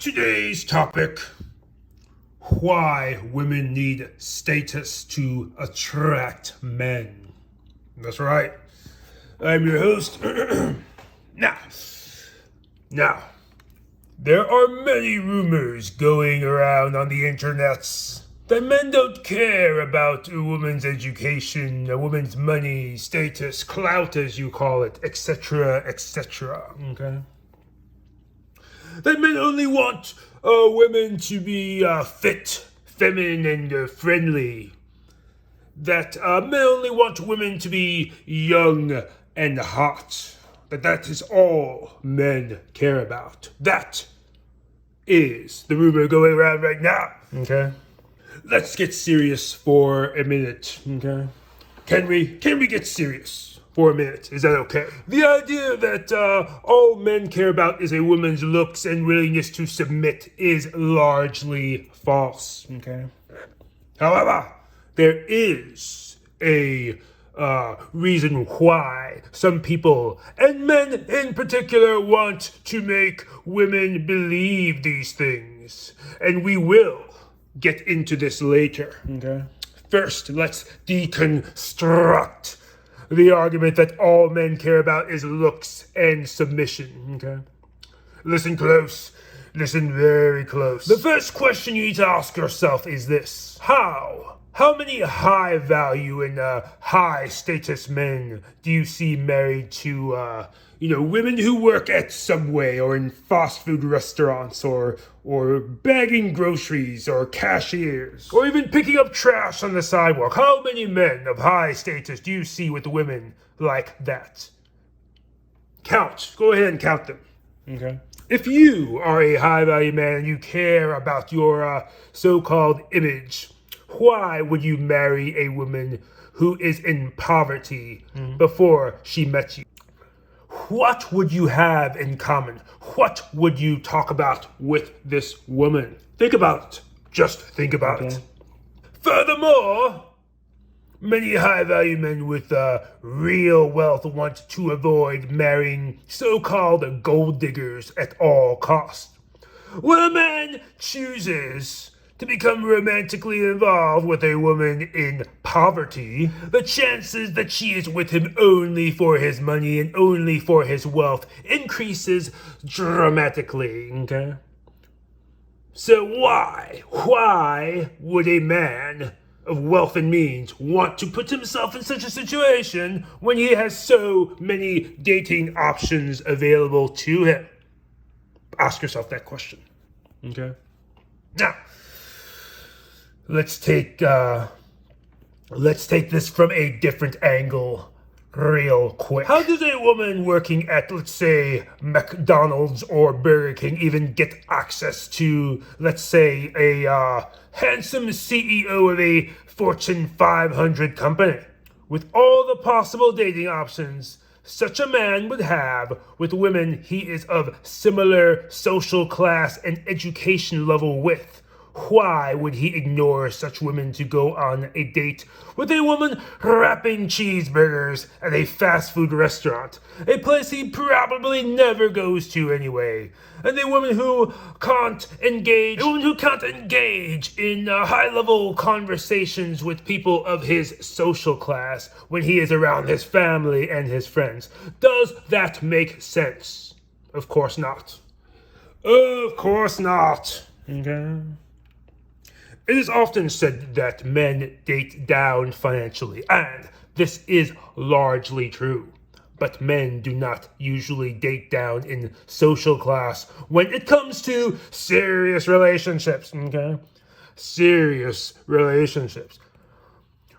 Today's topic: why women need status to attract men. That's right. I'm your host. Now, there are many rumors going around on the internets that men don't care about a woman's education, a woman's money, status, clout as you call it, etc., etc. Okay? That men only want women to be fit, feminine, and friendly. That men only want women to be young and hot. That is all men care about. That is the rumor going around right now. Okay? Let's get serious for a minute. Okay? Can we get serious for a minute? Is that okay? The idea that all men care about is a woman's looks and willingness to submit is largely false. Okay? However, there is a reason why some people, and men in particular, want to make women believe these things. And we will get into this later. Okay? First, let's deconstruct the argument that all men care about is looks and submission. Okay? Listen close. Listen very close. The first question you need to ask yourself is this: How many high value and high status men do you see married to, women who work at Subway or in fast food restaurants or bagging groceries or cashiers or even picking up trash on the sidewalk? How many men of high status do you see with women like that? Go ahead and count them. Okay. If you are a high value man and you care about your so-called image, why would you marry a woman who is in poverty before she met you? What would you have in common? What would you talk about with this woman? Think about it. Just think about it. Furthermore, many high-value men with real wealth want to avoid marrying so-called gold diggers at all costs. When a man chooses to become romantically involved with a woman in poverty, the chances that she is with him only for his money and only for his wealth increases dramatically, okay? So why would a man of wealth and means want to put himself in such a situation when he has so many dating options available to him? Ask yourself that question, okay? Now, let's take this from a different angle real quick. How does a woman working at, let's say, McDonald's or Burger King even get access to, let's say, a handsome CEO of a Fortune 500 company? With all the possible dating options such a man would have with women he is of similar social class and education level with, why would he ignore such women to go on a date with a woman wrapping cheeseburgers at a fast food restaurant, a place he probably never goes to anyway, and a woman who can't engage in high-level conversations with people of his social class when he is around his family and his friends? Does that make sense? Of course not. Of course not. Okay. It is often said that men date down financially, and this is largely true. But men do not usually date down in social class when it comes to serious relationships, okay? Serious relationships.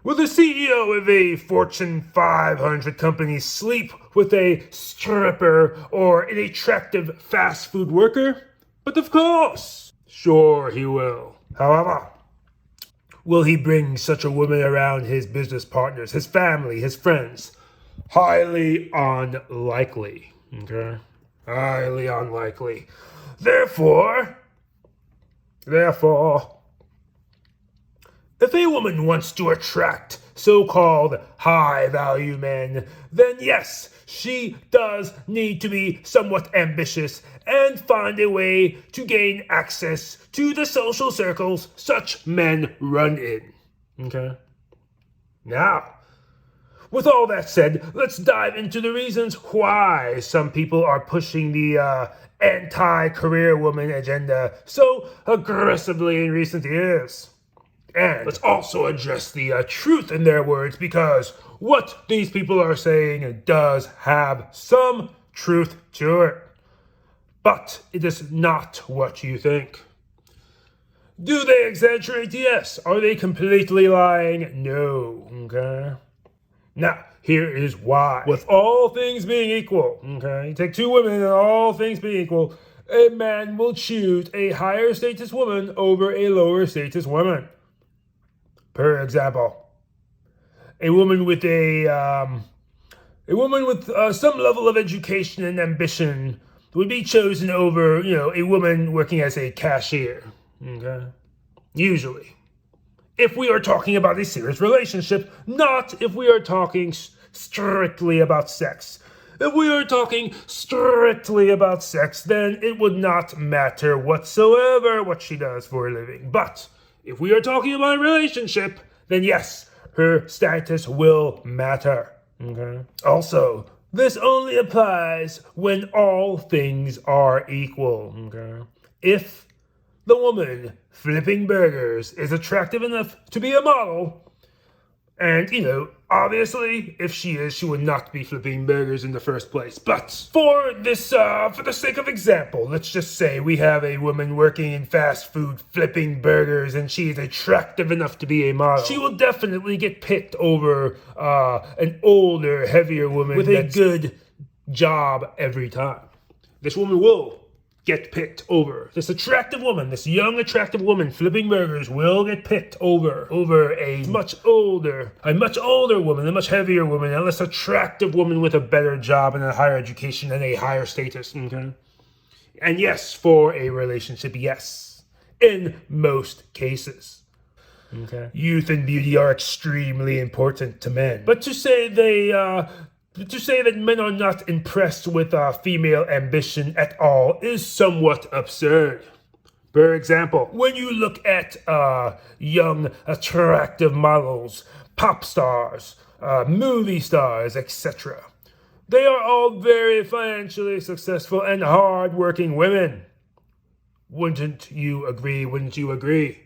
Will the CEO of a Fortune 500 company sleep with a stripper or an attractive fast food worker? But of course, sure he will. However, will he bring such a woman around his business partners, his family, his friends? Highly unlikely. Okay? Highly unlikely. Therefore, if a woman wants to attract so-called high-value men, then yes, she does need to be somewhat ambitious and find a way to gain access to the social circles such men run in. Okay? Now, with all that said, let's dive into the reasons why some people are pushing the anti-career woman agenda so aggressively in recent years. And let's also address the truth in their words, because what these people are saying does have some truth to it. But it is not what you think. Do they exaggerate? Yes. Are they completely lying? No. Okay? Now, here is why. With all things being equal, okay, you take two women and all things being equal, a man will choose a higher status woman over a lower status woman. Per example, a woman with some level of education and ambition would be chosen over, a woman working as a cashier. Okay, usually. If we are talking about a serious relationship, not if we are talking strictly about sex. If we are talking strictly about sex, then it would not matter whatsoever what she does for a living. But if we are talking about a relationship, then yes, her status will matter. Okay. Also, this only applies when all things are equal. Okay. If the woman flipping burgers is attractive enough to be a model, and, obviously, if she is, she would not be flipping burgers in the first place. But for the sake of example, let's just say we have a woman working in fast food flipping burgers, and she is attractive enough to be a model. She will definitely get picked over an older, heavier woman with a good job every time. This woman will get picked over. This attractive woman, this young attractive woman flipping burgers will get picked over a much older woman, a much heavier woman, a less attractive woman with a better job and a higher education and a higher status. Okay? And yes, for a relationship, yes. In most cases. Okay. Youth and beauty are extremely important to men. But to say that men are not impressed with female ambition at all is somewhat absurd. For example, when you look at young, attractive models, pop stars, movie stars, etc., they are all very financially successful and hard-working women. Wouldn't you agree? Wouldn't you agree?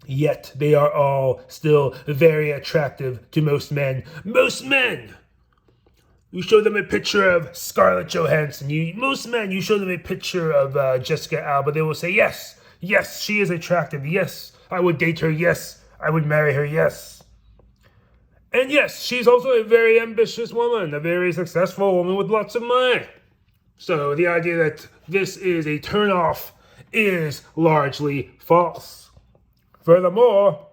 Yet they are all still very attractive to most men. Most men! You show them a picture of Scarlett Johansson. Most men, you show them a picture of Jessica Alba. They will say, yes, she is attractive. Yes, I would date her. Yes, I would marry her. Yes. And yes, she's also a very ambitious woman, a very successful woman with lots of money. So the idea that this is a turnoff is largely false. Furthermore,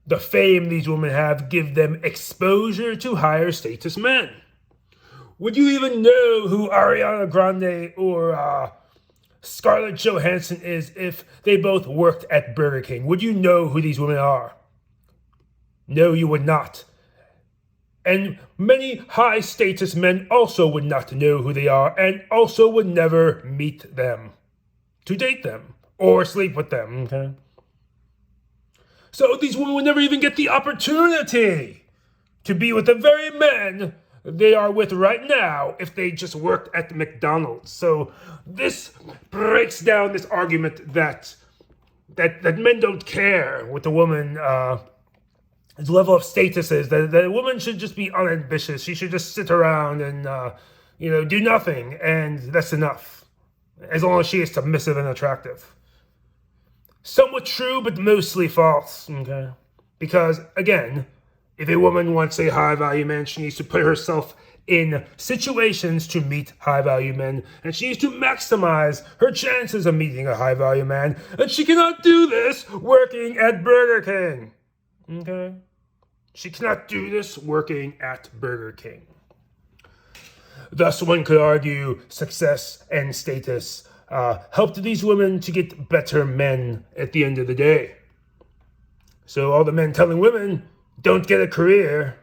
the fame these women have give them exposure to higher status men. Would you even know who Ariana Grande or Scarlett Johansson is if they both worked at Burger King? Would you know who these women are? No, you would not. And many high status men also would not know who they are and also would never meet them to date them or sleep with them, okay? So these women would never even get the opportunity to be with the very men they are with right now if they just worked at McDonald's. So this breaks down this argument that men don't care what the woman his level of status is, that a woman should just be unambitious. She should just sit around and do nothing, and that's enough, as long as she is submissive and attractive. Somewhat true, but mostly false, okay? Because, again, if a woman wants a high-value man, she needs to put herself in situations to meet high-value men, and she needs to maximize her chances of meeting a high-value man, and she cannot do this working at Burger King, okay? She cannot do this working at Burger King. Thus, one could argue success and status helped these women to get better men at the end of the day. So all the men telling women don't get a career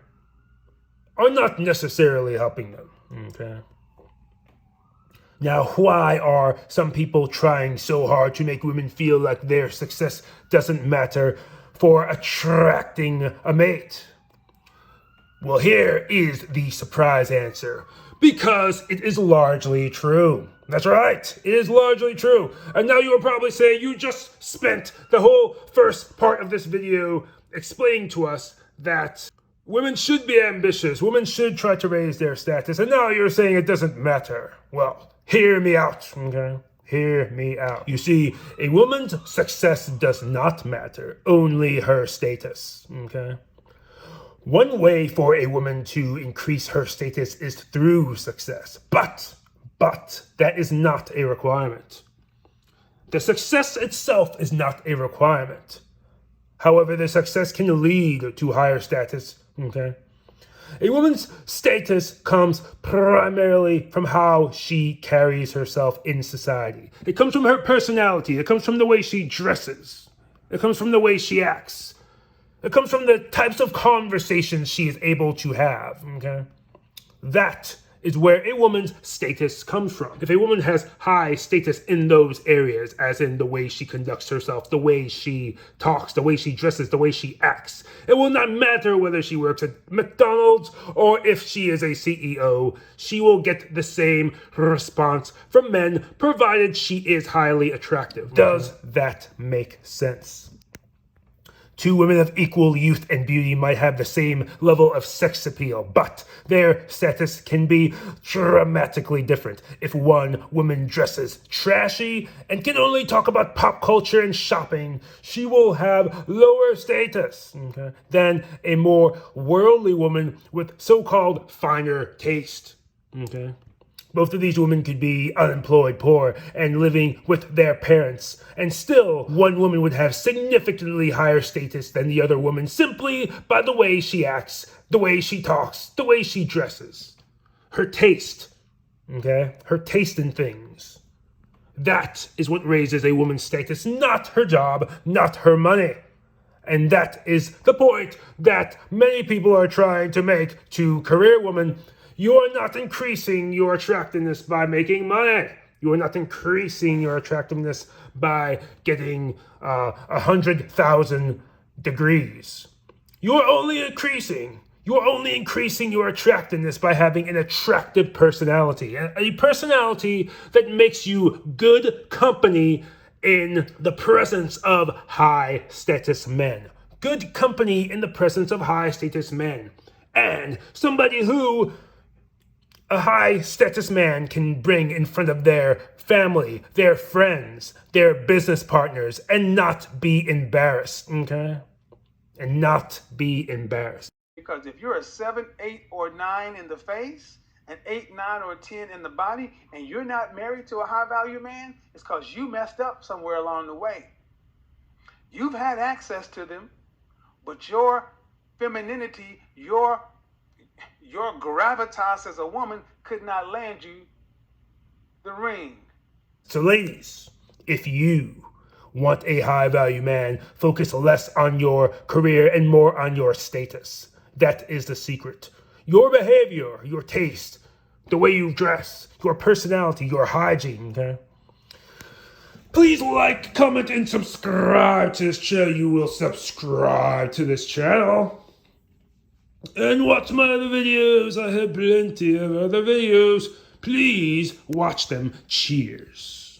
are not necessarily helping them, okay? Now, why are some people trying so hard to make women feel like their success doesn't matter for attracting a mate? Well, here is the surprise answer. Because it is largely true. That's right, it is largely true. And now you are probably saying you just spent the whole first part of this video explaining to us that women should be ambitious, women should try to raise their status, and now you're saying it doesn't matter. Well, hear me out, okay? Hear me out. You see, a woman's success does not matter, only her status, okay? One way for a woman to increase her status is through success, but that is not a requirement. The success itself is not a requirement. However, the success can lead to higher status, okay? A woman's status comes primarily from how she carries herself in society. It comes from her personality. It comes from the way she dresses. It comes from the way she acts. It comes from the types of conversations she is able to have, okay? That is where a woman's status comes from. If a woman has high status in those areas, as in the way she conducts herself, the way she talks, the way she dresses, the way she acts, it will not matter whether she works at McDonald's or if she is a CEO, she will get the same response from men, provided she is highly attractive. Does that make sense? Two women of equal youth and beauty might have the same level of sex appeal, but their status can be dramatically different. If one woman dresses trashy and can only talk about pop culture and shopping, she will have lower status, okay, than a more worldly woman with so-called finer taste, okay? Both of these women could be unemployed, poor, and living with their parents. And still, one woman would have significantly higher status than the other woman simply by the way she acts, the way she talks, the way she dresses. Her taste, okay? Her taste in things. That is what raises a woman's status, not her job, not her money. And that is the point that many people are trying to make to career women. You are not increasing your attractiveness by making money. You are not increasing your attractiveness by getting 100,000 degrees. You are only increasing your attractiveness by having an attractive personality. A personality that makes you good company in the presence of high status men. Good company in the presence of high status men. And somebody who a high status man can bring in front of their family, their friends, their business partners, and not be embarrassed, okay? And not be embarrassed. Because if you're a 7, 8, or 9 in the face, an 8, 9, or 10 in the body, and you're not married to a high-value man, it's because you messed up somewhere along the way. You've had access to them, but your femininity, your gravitas as a woman could not land you the ring. So ladies, if you want a high-value man, focus less on your career and more on your status. That is the secret. Your behavior, your taste, the way you dress, your personality, your hygiene, okay? Please like, comment, and subscribe to this channel. You will subscribe to this channel. And watch my other videos. I have plenty of other videos. Please watch them. Cheers.